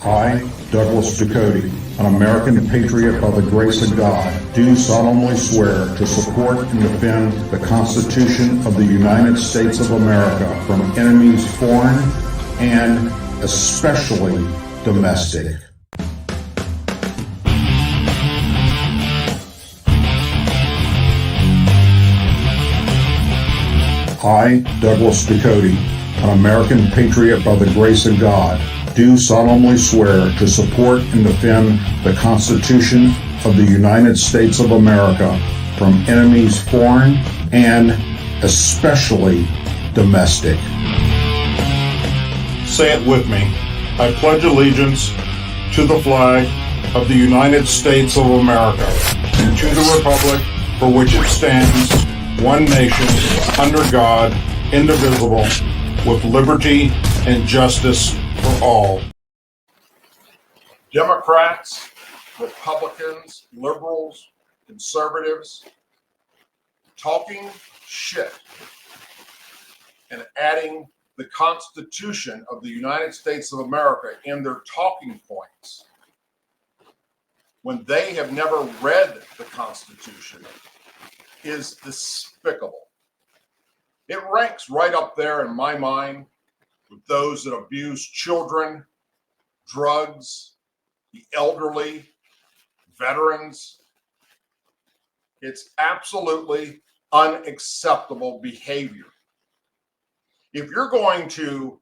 I, Douglas Ducote, an American patriot by the grace of God, do solemnly swear to support and defend the Constitution of the United States of America from enemies foreign and especially domestic. I, Douglas Ducote, an American patriot by the grace of God, do solemnly swear to support and defend the Constitution of the United States of America from enemies foreign and especially domestic. Say it with me. I pledge allegiance to the flag of the United States of America and to the republic for which it stands, one nation, under God, indivisible, with liberty and justice for all. Democrats, Republicans, liberals, conservatives, talking shit and adding the Constitution of the United States of America in their talking points when they have never read the Constitution is despicable. It ranks right up there in my mind with those that abuse children, drugs, the elderly, veterans. It's absolutely unacceptable behavior. If you're going to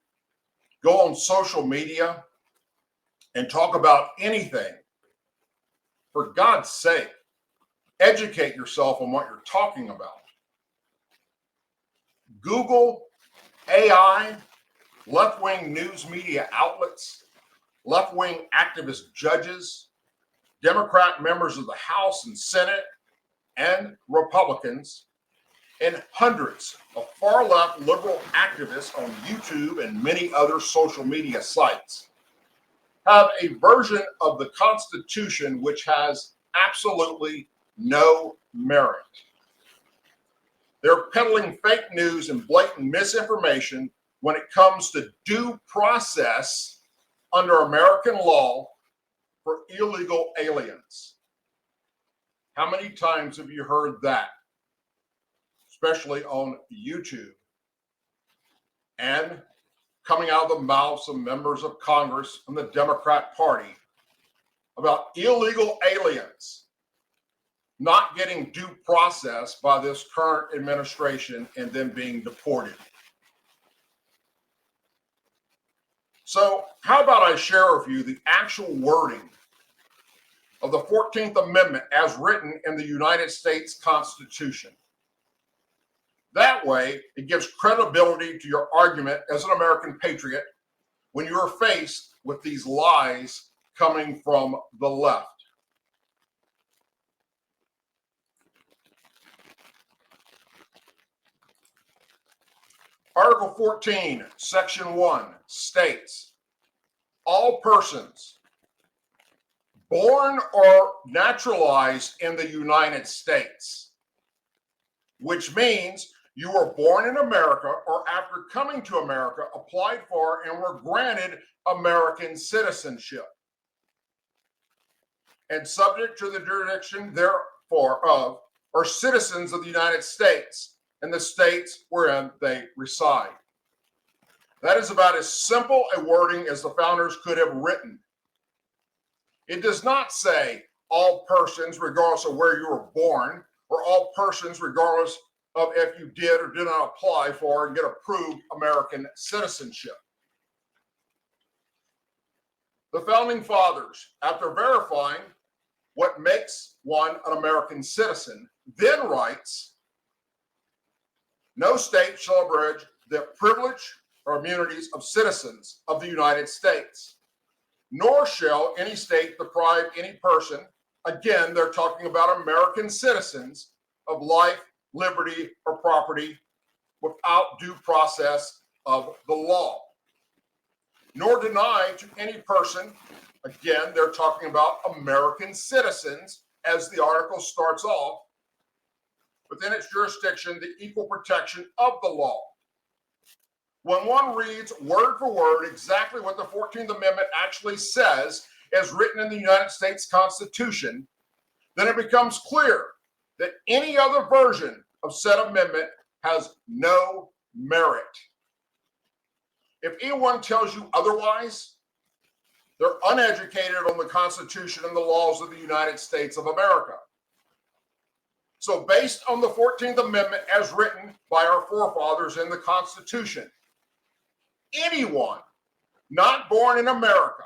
go on social media and talk about anything, for God's sake, educate yourself on what you're talking about. Google, AI, left-wing news media outlets, left-wing activist judges, Democrat members of the House and Senate, and Republicans, and hundreds of far-left liberal activists on YouTube and many other social media sites have a version of the Constitution which has absolutely no merit. They're peddling fake news and blatant misinformation when it comes to due process under American law for illegal aliens. How many times have you heard that? Especially on YouTube and coming out of the mouths of members of Congress from the Democrat Party about illegal aliens not getting due process by this current administration and then being deported. So how about I share with you the actual wording of the 14th Amendment as written in the United States Constitution. That way, it gives credibility to your argument as an American patriot when you are faced with these lies coming from the left. Article 14, Section 1 states, all persons born or naturalized in the United States, which means you were born in America or after coming to America, applied for and were granted American citizenship, and subject to the jurisdiction therefore of, are citizens of the United States and the states wherein they reside. That is about as simple a wording as the founders could have written. It does not say all persons, regardless of where you were born, or all persons, regardless of if you did or did not apply for and get approved American citizenship. The founding fathers, after verifying what makes one an American citizen, then writes, no state shall abridge the privilege or immunities of citizens of the United States, nor shall any state deprive any person, again, they're talking about American citizens, of life, liberty, or property without due process of the law, nor deny to any person, again, they're talking about American citizens, as the article starts off, within its jurisdiction, the equal protection of the law. when one reads word for word exactly what the 14th Amendment actually says as written in the United States Constitution, then it becomes clear that any other version of said amendment has no merit. If anyone tells you otherwise, they're uneducated on the Constitution and the laws of the United States of America. So based on the 14th Amendment as written by our forefathers in the Constitution, anyone not born in America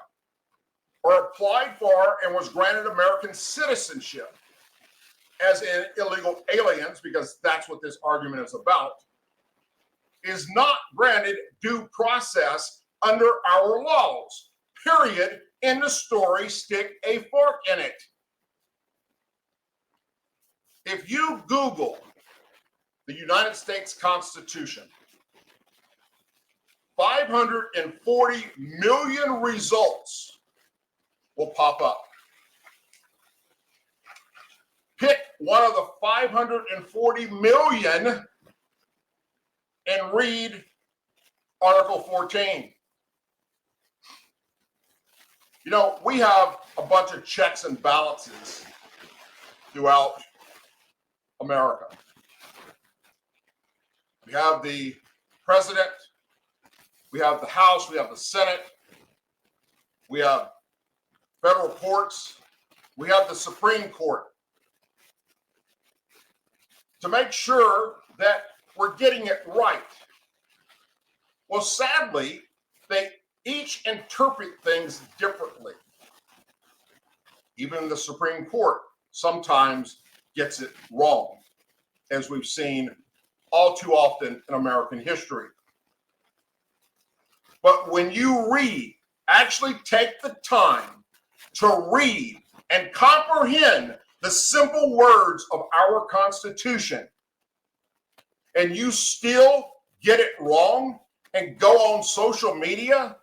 or applied for and was granted American citizenship, as in illegal aliens, because that's what this argument is about, is not granted due process under our laws. Period. End of story. Stick a fork in it. If you Google the United States Constitution, 540 million results will pop up. Pick one of the 540 million and read Article 14. You know, we have a bunch of checks and balances throughout America. We have the president, we have the House, we have the Senate, we have federal courts, we have the Supreme Court. To make sure that we're getting it right. Well, sadly, they each interpret things differently. Even the Supreme Court sometimes gets it wrong, as we've seen all too often in American history. But when you read, actually take the time to read and comprehend the simple words of our Constitution, and you still get it wrong and go on social media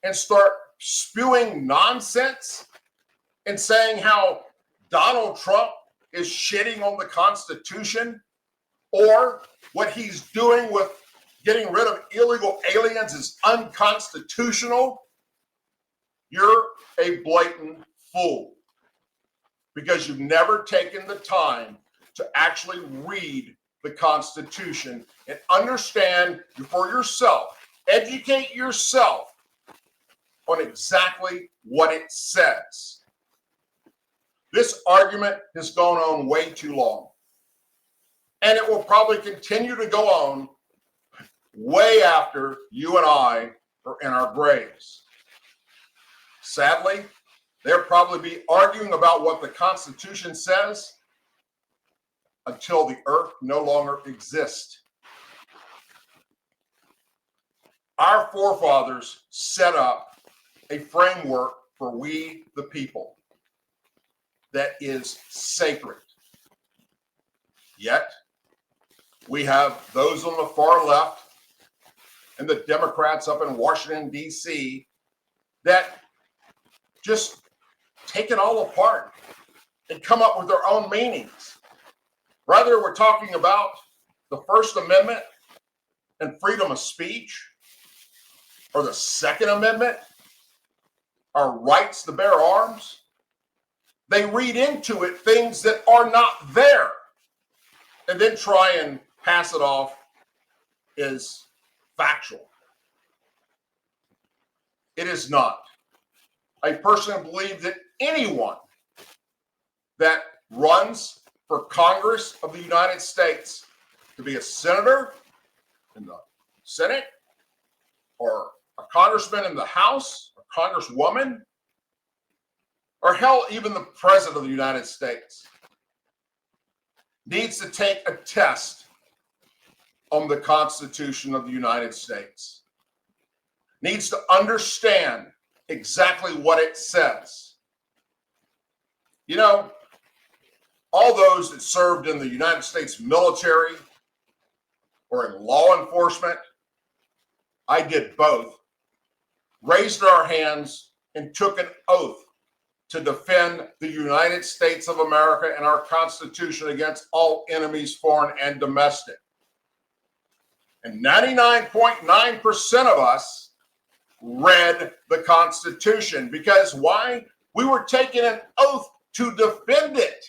and start spewing nonsense and saying how Donald Trump is shitting on the Constitution, or what he's doing with getting rid of illegal aliens is unconstitutional, you're a blatant fool, because you've never taken the time to actually read the Constitution and understand for yourself, educate yourself on exactly what it says. This argument has gone on way too long, and it will probably continue to go on way after you and I are in our graves. Sadly, they'll probably be arguing about what the Constitution says until the earth no longer exists. Our forefathers set up a framework for we the people that is sacred. Yet, we have those on the far left and the Democrats up in Washington, D.C. that just take it all apart and come up with their own meanings. Whether we're talking about the First Amendment and freedom of speech, or the Second Amendment, our rights to bear arms, they read into it things that are not there and then try and pass it off as factual. It is not. I personally believe that anyone that runs for Congress of the United States to be a senator in the Senate, or a congressman in the House, a congresswoman, or hell, even the president of the United States, needs to take a test on the Constitution of the United States, needs to understand exactly what it says. You know, all those that served in the United States military or in law enforcement, I did both, raised our hands and took an oath to defend the United States of America and our Constitution against all enemies, foreign and domestic. And 99.9% of us read the Constitution. Because why? We were taking an oath to defend it.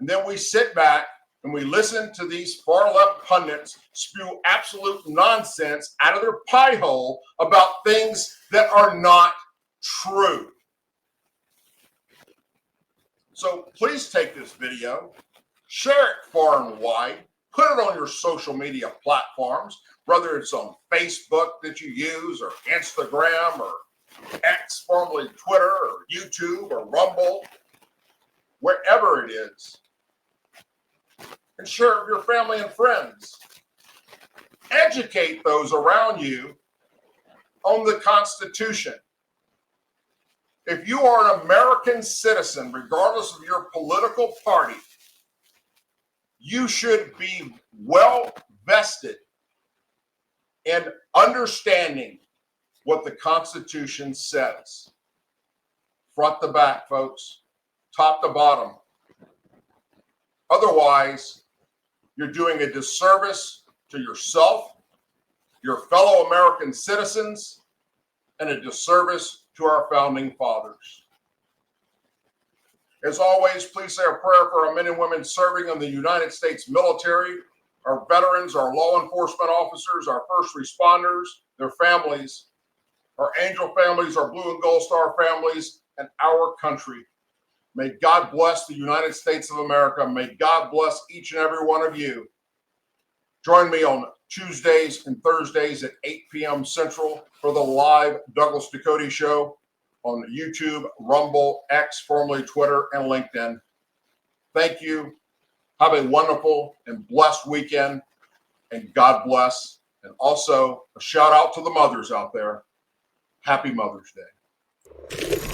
And then we sit back and we listen to these far-left pundits spew absolute nonsense out of their pie hole about things that are not true. So please take this video, share it far and wide, put it on your social media platforms, whether it's on Facebook that you use, or Instagram, or X, formerly Twitter, or YouTube, or Rumble, wherever it is. And share it with your family and friends. Educate those around you on the Constitution. If you are an American citizen, regardless of your political party, you should be well vested in understanding what the Constitution says. Front to back, folks. Top to bottom. Otherwise, you're doing a disservice to yourself, your fellow American citizens, and a disservice to our founding fathers. As always, please say a prayer for our men and women serving in the United States military, our veterans, our law enforcement officers, our first responders, their families, our angel families, our blue and gold star families, and our country. May God bless the United States of America. May God bless each and every one of you. Join me on Tuesdays and Thursdays at 8 p.m. Central for the live Douglas Ducote Show on YouTube, Rumble, X, formerly Twitter, and LinkedIn. Thank you. Have a wonderful and blessed weekend, and God bless. And also a shout out to the mothers out there. Happy Mother's Day.